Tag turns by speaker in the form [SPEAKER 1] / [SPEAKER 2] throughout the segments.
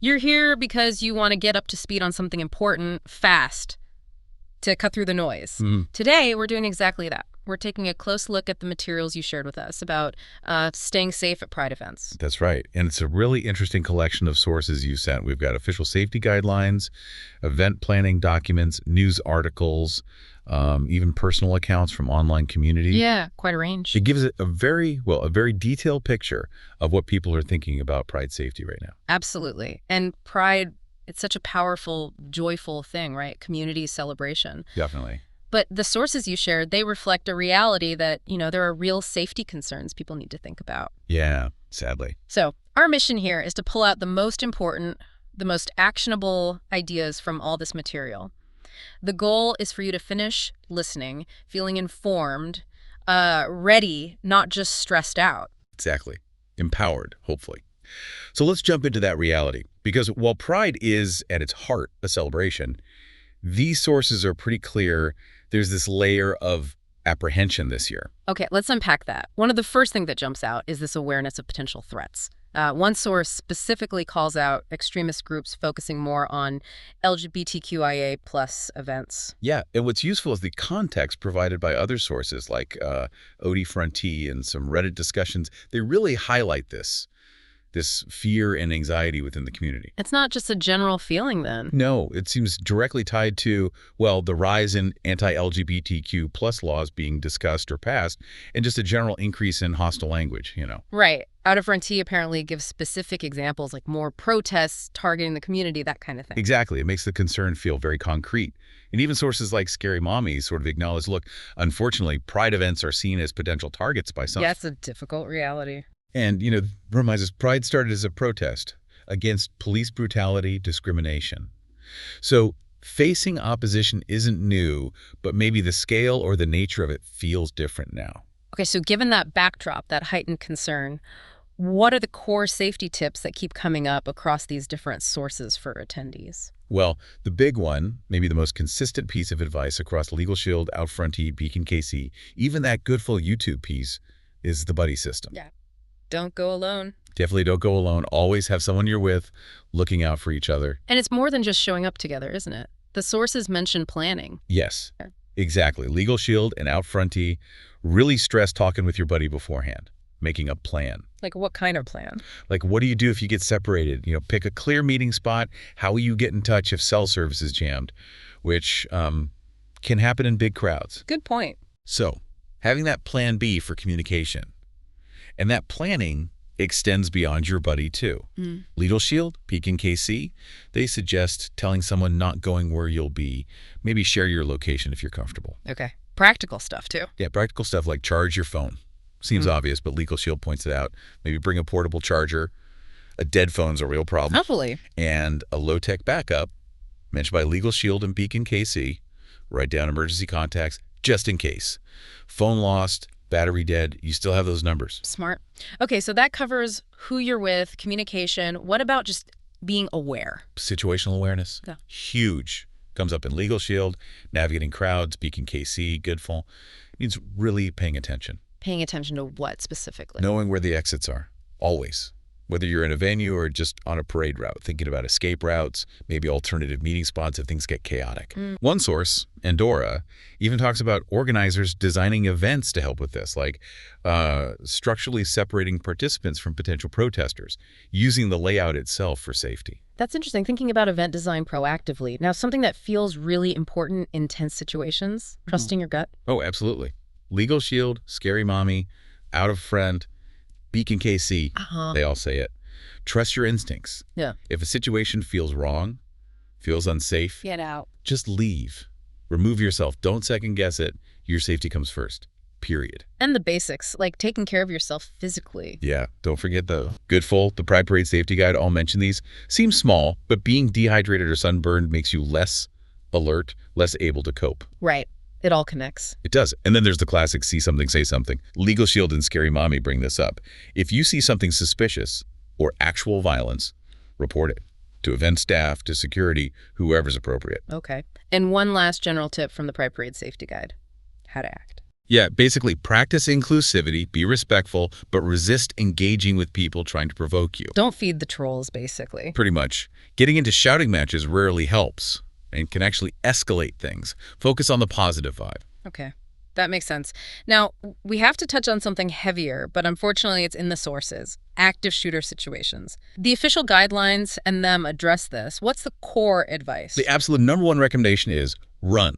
[SPEAKER 1] You're here because you want to get up to speed on something important fast to cut through the noise. Today, we're doing exactly that. We're taking a close look at the materials you shared with us about staying safe at Pride events.
[SPEAKER 2] That's right. And it's a really interesting collection of sources you sent. We've got official safety guidelines, event planning documents, news articles, even personal accounts from online community.
[SPEAKER 1] Yeah, quite a range.
[SPEAKER 2] It gives it a very detailed picture of what people are thinking about Pride safety right now.
[SPEAKER 1] Absolutely. And Pride, it's such a powerful, joyful thing, right? Community celebration.
[SPEAKER 2] Definitely.
[SPEAKER 1] But the sources you shared, they reflect a reality that, there are real safety concerns people need to think about.
[SPEAKER 2] Yeah, sadly.
[SPEAKER 1] So our mission here is to pull out the most important, the most actionable ideas from all this material. The goal is for you to finish listening, feeling informed, ready, not just stressed out.
[SPEAKER 2] Exactly. Empowered, hopefully. So let's jump into that reality. Because while Pride is, at its heart, a celebration, these sources are pretty clear. There's this layer of apprehension this year.
[SPEAKER 1] Okay, let's unpack that. One of the first things that jumps out is this awareness of potential threats. One source specifically calls out extremist groups focusing more on LGBTQIA plus events.
[SPEAKER 2] Yeah, and what's useful is the context provided by other sources like Odie Fronti and some Reddit discussions. They really highlight this fear and anxiety within the community.
[SPEAKER 1] It's not just a general feeling then.
[SPEAKER 2] No, it seems directly tied to, the rise in anti-LGBTQ plus laws being discussed or passed, and just a general increase in hostile language,
[SPEAKER 1] Right. Out of Fronti apparently gives specific examples like more protests targeting the community, that kind of thing.
[SPEAKER 2] Exactly. It makes the concern feel very concrete. And even sources like Scary Mommy sort of acknowledge, look, unfortunately, Pride events are seen as potential targets by some.
[SPEAKER 1] Yeah, it's a difficult reality.
[SPEAKER 2] And, reminds us, Pride started as a protest against police brutality, discrimination. So facing opposition isn't new, but maybe the scale or the nature of it feels different now.
[SPEAKER 1] Okay, so given that backdrop, that heightened concern, what are the core safety tips that keep coming up across these different sources for attendees?
[SPEAKER 2] Well, the big one, maybe the most consistent piece of advice across Legal Shield, Outfronty, Beacon KC, even that Goodful YouTube piece, is the buddy system.
[SPEAKER 1] Yeah. Don't go alone.
[SPEAKER 2] Definitely don't go alone. Always have someone you're with, looking out for each other.
[SPEAKER 1] And it's more than just showing up together, isn't it? The sources mention planning.
[SPEAKER 2] Yes, exactly. Legal Shield and Outfronty really stress talking with your buddy beforehand, making a plan.
[SPEAKER 1] Like what kind of plan?
[SPEAKER 2] Like, what do you do if you get separated? Pick a clear meeting spot. How will you get in touch if cell service is jammed? Which can happen in big crowds.
[SPEAKER 1] Good point.
[SPEAKER 2] So, having that plan B for communication. And that planning extends beyond your buddy, too. Legal Shield, Beacon KC, they suggest telling someone not going where you'll be. Maybe share your location if you're comfortable.
[SPEAKER 1] Okay. Practical stuff, too.
[SPEAKER 2] Yeah, practical stuff like charge your phone. Seems obvious, but Legal Shield points it out. Maybe bring a portable charger. A dead phone's a real problem.
[SPEAKER 1] Hopefully.
[SPEAKER 2] And a low-tech backup, mentioned by Legal Shield and Beacon KC. Write down emergency contacts, just in case. Phone lost, battery dead, you still have those numbers.
[SPEAKER 1] Smart. Okay, so that covers who you're with, communication. What about just being aware?
[SPEAKER 2] Situational awareness,
[SPEAKER 1] Yeah.
[SPEAKER 2] Huge. Comes up in Legal Shield, navigating crowds, Beacon KC, Goodful. It means really paying attention.
[SPEAKER 1] Paying attention to what specifically?
[SPEAKER 2] Knowing where the exits are, always. Whether you're in a venue or just on a parade route, thinking about escape routes, maybe alternative meeting spots if things get chaotic. One source, Andorra, even talks about organizers designing events to help with this, like structurally separating participants from potential protesters, using the layout itself for safety.
[SPEAKER 1] That's interesting, thinking about event design proactively. Now, something that feels really important in tense situations, trusting your gut.
[SPEAKER 2] Oh, absolutely. Legal Shield, Scary Mommy, Out of Friend, Beacon KC, they all say it. Trust your instincts.
[SPEAKER 1] Yeah.
[SPEAKER 2] If a situation feels wrong, feels unsafe,
[SPEAKER 1] Get out.
[SPEAKER 2] just leave. Remove yourself. Don't second guess it. Your safety comes first. Period.
[SPEAKER 1] And the basics, like taking care of yourself physically.
[SPEAKER 2] Yeah, don't forget the Goodful, the Pride Parade Safety Guide, all mention these. Seems small, but being dehydrated or sunburned makes you less alert, less able to cope.
[SPEAKER 1] Right. It all connects.
[SPEAKER 2] It does. And then there's the classic see something, say something. Legal Shield and Scary Mommy bring this up. If you see something suspicious or actual violence, report it to event staff, to security, whoever's appropriate.
[SPEAKER 1] Okay. And one last general tip from the Pride Parade Safety Guide. How to act.
[SPEAKER 2] Yeah, basically practice inclusivity, be respectful, but resist engaging with people trying to provoke you.
[SPEAKER 1] Don't feed the trolls, basically.
[SPEAKER 2] Pretty much. Getting into shouting matches rarely helps and can actually escalate things. Focus on the positive vibe.
[SPEAKER 1] Okay, that makes sense. Now, we have to touch on something heavier, but unfortunately it's in the sources. Active shooter situations. The official guidelines and them address this. What's the core advice?
[SPEAKER 2] The absolute number one recommendation is run.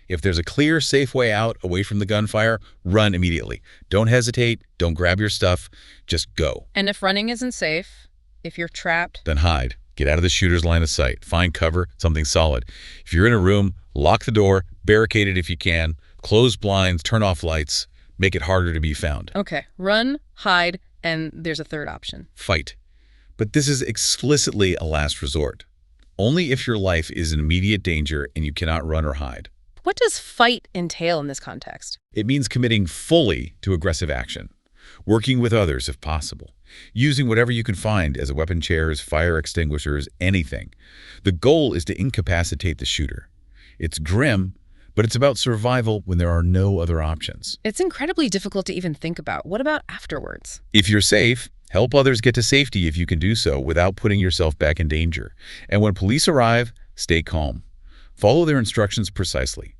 [SPEAKER 2] If there's a clear, safe way out away from the gunfire, run immediately. Don't hesitate. Don't grab your stuff. Just go.
[SPEAKER 1] And if running isn't safe, if you're trapped,
[SPEAKER 2] Then hide. Get out of the shooter's line of sight. Find cover, something solid. If you're in a room, lock the door, barricade it if you can, close blinds, turn off lights, make it harder to be found.
[SPEAKER 1] okay, run, hide, and there's a third option.
[SPEAKER 2] Fight. But this is explicitly a last resort. Only if your life is in immediate danger and you cannot run or hide.
[SPEAKER 1] What does fight entail in this context?
[SPEAKER 2] It means committing fully to aggressive action, working with others if possible, using whatever you can find as weapon chairs, fire extinguishers, anything. The goal is to incapacitate the shooter. It's grim, but it's about survival when there are no other options.
[SPEAKER 1] It's incredibly difficult to even think about. What about afterwards?
[SPEAKER 2] If you're safe, help others get to safety if you can do so without putting yourself back in danger. And when police arrive, stay calm. Follow their instructions precisely.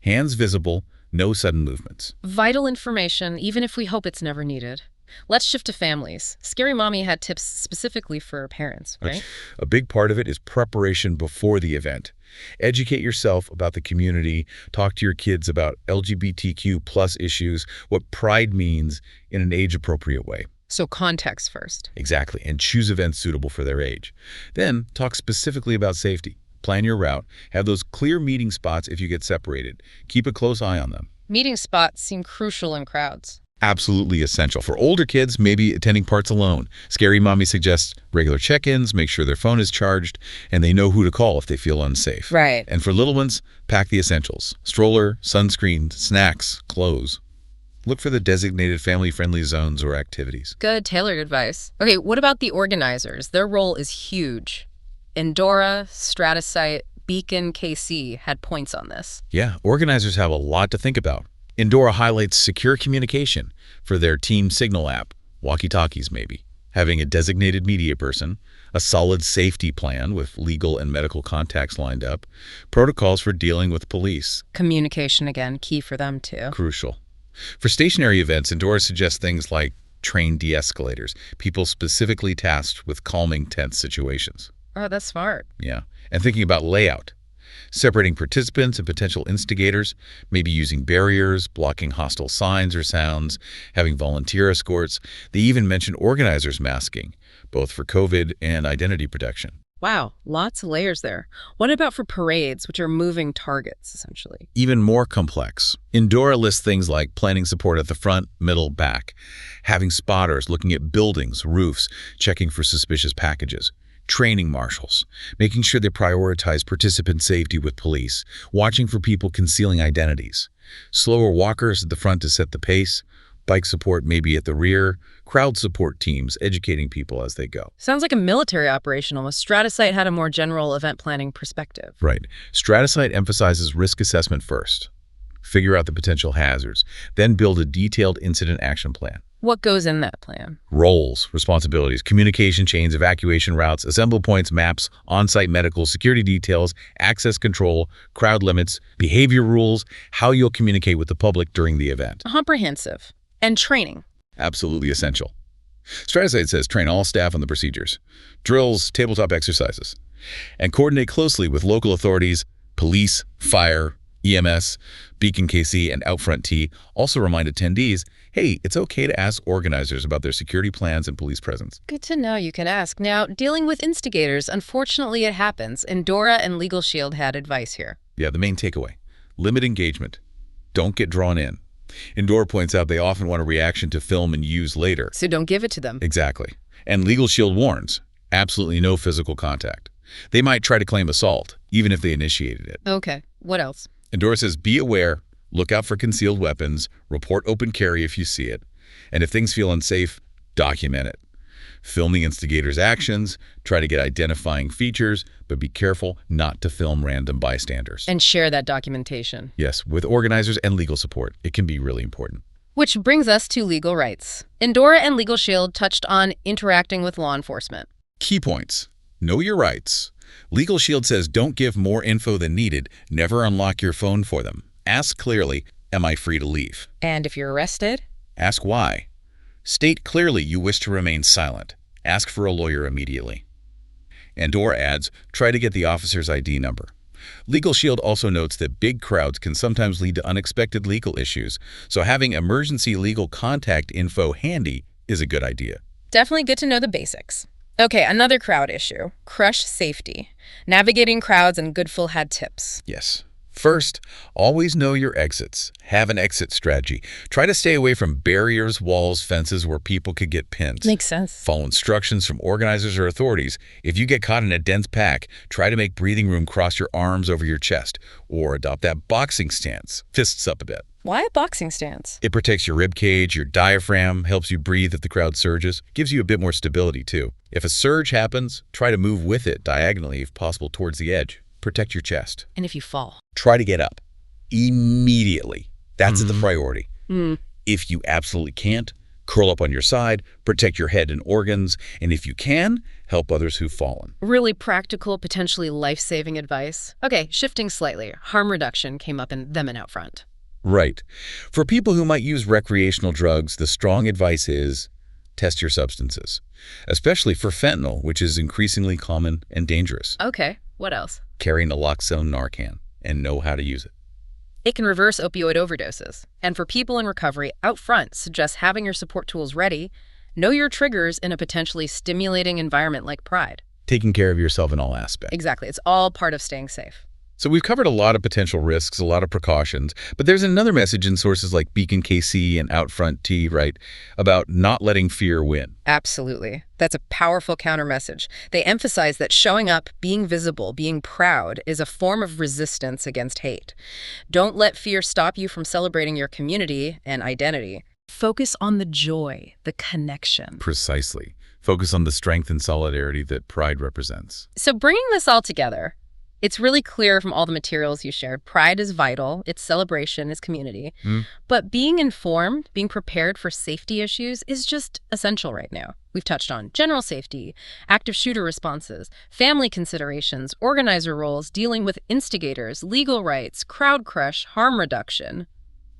[SPEAKER 2] Hands visible, no sudden movements.
[SPEAKER 1] Vital information, even if we hope it's never needed. Let's shift to families. Scary Mommy had tips specifically for parents, right?
[SPEAKER 2] A big part of it is preparation before the event. Educate yourself about the community. Talk to your kids about LGBTQ plus issues, what pride means in an age-appropriate way.
[SPEAKER 1] So context first.
[SPEAKER 2] Exactly, and choose events suitable for their age. Then talk specifically about safety. Plan your route. Have those clear meeting spots if you get separated. Keep a close eye on them.
[SPEAKER 1] Meeting spots seem crucial in crowds.
[SPEAKER 2] Absolutely essential. For older kids, maybe attending parts alone. Scary Mommy suggests regular check-ins, make sure their phone is charged, and they know who to call if they feel unsafe.
[SPEAKER 1] Right.
[SPEAKER 2] And for little ones, pack the essentials. Stroller, sunscreen, snacks, clothes. Look for the designated family-friendly zones or activities.
[SPEAKER 1] Good, tailored advice. Okay, what about the organizers? Their role is huge. Endora, Stratasite, Beacon, KC had points on this.
[SPEAKER 2] Yeah, organizers have a lot to think about. Endora highlights secure communication for their team signal app, walkie-talkies maybe, having a designated media person, a solid safety plan with legal and medical contacts lined up, protocols for dealing with police.
[SPEAKER 1] Communication, again, key for them too.
[SPEAKER 2] Crucial. For stationary events, Endora suggests things like trained de-escalators, people specifically tasked with calming tense situations.
[SPEAKER 1] Oh, that's smart.
[SPEAKER 2] Yeah, and thinking about layout. Separating participants and potential instigators, maybe using barriers, blocking hostile signs or sounds, having volunteer escorts. They even mention organizers masking, both for COVID and identity protection.
[SPEAKER 1] Wow, lots of layers there. What about for parades, which are moving targets, essentially?
[SPEAKER 2] Even more complex. Endora lists things like planning support at the front, middle, back, having spotters looking at buildings, roofs, checking for suspicious packages, training marshals, making sure they prioritize participant safety with police, watching for people concealing identities, slower walkers at the front to set the pace, bike support maybe at the rear, crowd support teams educating people as they go.
[SPEAKER 1] Sounds like a military operation almost. Stratasite had a more general event planning perspective.
[SPEAKER 2] Right. Stratasite emphasizes risk assessment first. Figure out the potential hazards, then build a detailed incident action plan.
[SPEAKER 1] What goes in that plan?
[SPEAKER 2] Roles, responsibilities, communication chains, evacuation routes, assemble points, maps, on-site medical, security details, access control, crowd limits, behavior rules, how you'll communicate with the public during the event.
[SPEAKER 1] Comprehensive. And training.
[SPEAKER 2] Absolutely essential. Stratasite says train all staff on the procedures, drills, tabletop exercises, and coordinate closely with local authorities, police, fire, EMS, Beacon KC, and Outfront T. Also remind attendees, hey, it's okay to ask organizers about their security plans and police presence.
[SPEAKER 1] Good to know you can ask. Now, dealing with instigators, unfortunately it happens. Endora and Legal Shield had advice here.
[SPEAKER 2] Yeah, the main takeaway. Limit engagement. Don't get drawn in. Endora points out they often want a reaction to film and use later.
[SPEAKER 1] So don't give it to them.
[SPEAKER 2] Exactly. And Legal Shield warns, absolutely no physical contact. They might try to claim assault, even if they initiated it.
[SPEAKER 1] Okay, what else?
[SPEAKER 2] Endora says be aware, look out for concealed weapons, report open carry if you see it, and if things feel unsafe, document it. Film the instigator's actions, try to get identifying features, but be careful not to film random bystanders.
[SPEAKER 1] And share that documentation.
[SPEAKER 2] Yes, with organizers and legal support. It can be really important.
[SPEAKER 1] Which brings us to legal rights. Endora and Legal Shield touched on interacting with law enforcement.
[SPEAKER 2] Key points. Know your rights. Legal Shield says don't give more info than needed. Never unlock your phone for them. Ask clearly, am I free to leave?
[SPEAKER 1] And if you're arrested?
[SPEAKER 2] Ask why. State clearly you wish to remain silent. Ask for a lawyer immediately. Endora adds, try to get the officer's ID number. Legal Shield also notes that big crowds can sometimes lead to unexpected legal issues, so having emergency legal contact info handy is a good idea.
[SPEAKER 1] Definitely good to know the basics. Okay, another crowd issue, crush safety. Navigating crowds and Goodfull had tips.
[SPEAKER 2] Yes. First, always know your exits. Have an exit strategy. Try to stay away from barriers, walls, fences where people could get pinned.
[SPEAKER 1] Makes sense.
[SPEAKER 2] Follow instructions from organizers or authorities. If you get caught in a dense pack, try to make breathing room, cross your arms over your chest, or adopt that boxing stance, fists up a bit.
[SPEAKER 1] Why a boxing stance?
[SPEAKER 2] It protects your rib cage, your diaphragm, helps you breathe if the crowd surges, gives you a bit more stability too. If a surge happens, try to move with it diagonally if possible towards the edge. Protect your chest.
[SPEAKER 1] And if you fall?
[SPEAKER 2] Try to get up immediately. That's the priority.
[SPEAKER 1] Mm.
[SPEAKER 2] If you absolutely can't, curl up on your side, protect your head and organs, and if you can, help others who've fallen.
[SPEAKER 1] Really practical, potentially life-saving advice. Okay, shifting slightly. Harm reduction came up in them and out front.
[SPEAKER 2] Right. For people who might use recreational drugs, the strong advice is test your substances, especially for fentanyl, which is increasingly common and dangerous.
[SPEAKER 1] Okay, what else?
[SPEAKER 2] Carry naloxone Narcan and know how to use it.
[SPEAKER 1] It can reverse opioid overdoses. And for people in recovery, out front suggests having your support tools ready. Know your triggers in a potentially stimulating environment like Pride.
[SPEAKER 2] Taking care of yourself in all aspects.
[SPEAKER 1] Exactly. It's all part of staying safe.
[SPEAKER 2] So we've covered a lot of potential risks, a lot of precautions, but there's another message in sources like Beacon KC and Outfront T, right, about not letting fear win.
[SPEAKER 1] Absolutely. That's a powerful counter message. They emphasize that showing up, being visible, being proud is a form of resistance against hate. Don't let fear stop you from celebrating your community and identity. Focus on the joy, the connection.
[SPEAKER 2] Precisely. Focus on the strength and solidarity that Pride represents.
[SPEAKER 1] So bringing this all together, it's really clear from all the materials you shared. Pride is vital. Its celebration is community. But being informed, being prepared for safety issues is just essential right now. We've touched on general safety, active shooter responses, family considerations, organizer roles, dealing with instigators, legal rights, crowd crush, harm reduction.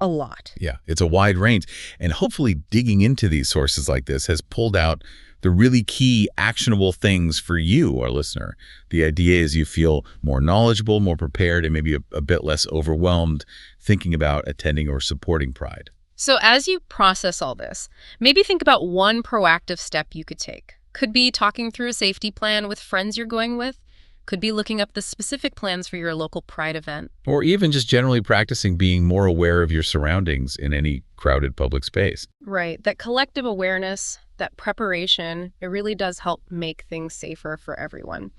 [SPEAKER 1] A lot.
[SPEAKER 2] Yeah, it's a wide range. And hopefully digging into these sources like this has pulled out the really key actionable things for you, our listener. The idea is you feel more knowledgeable, more prepared, and maybe a bit less overwhelmed thinking about attending or supporting Pride.
[SPEAKER 1] So as you process all this, maybe think about one proactive step you could take. Could be talking through a safety plan with friends you're going with. Could be looking up the specific plans for your local Pride event.
[SPEAKER 2] Or even just generally practicing being more aware of your surroundings in any crowded public space.
[SPEAKER 1] Right. That collective awareness, that preparation, it really does help make things safer for everyone.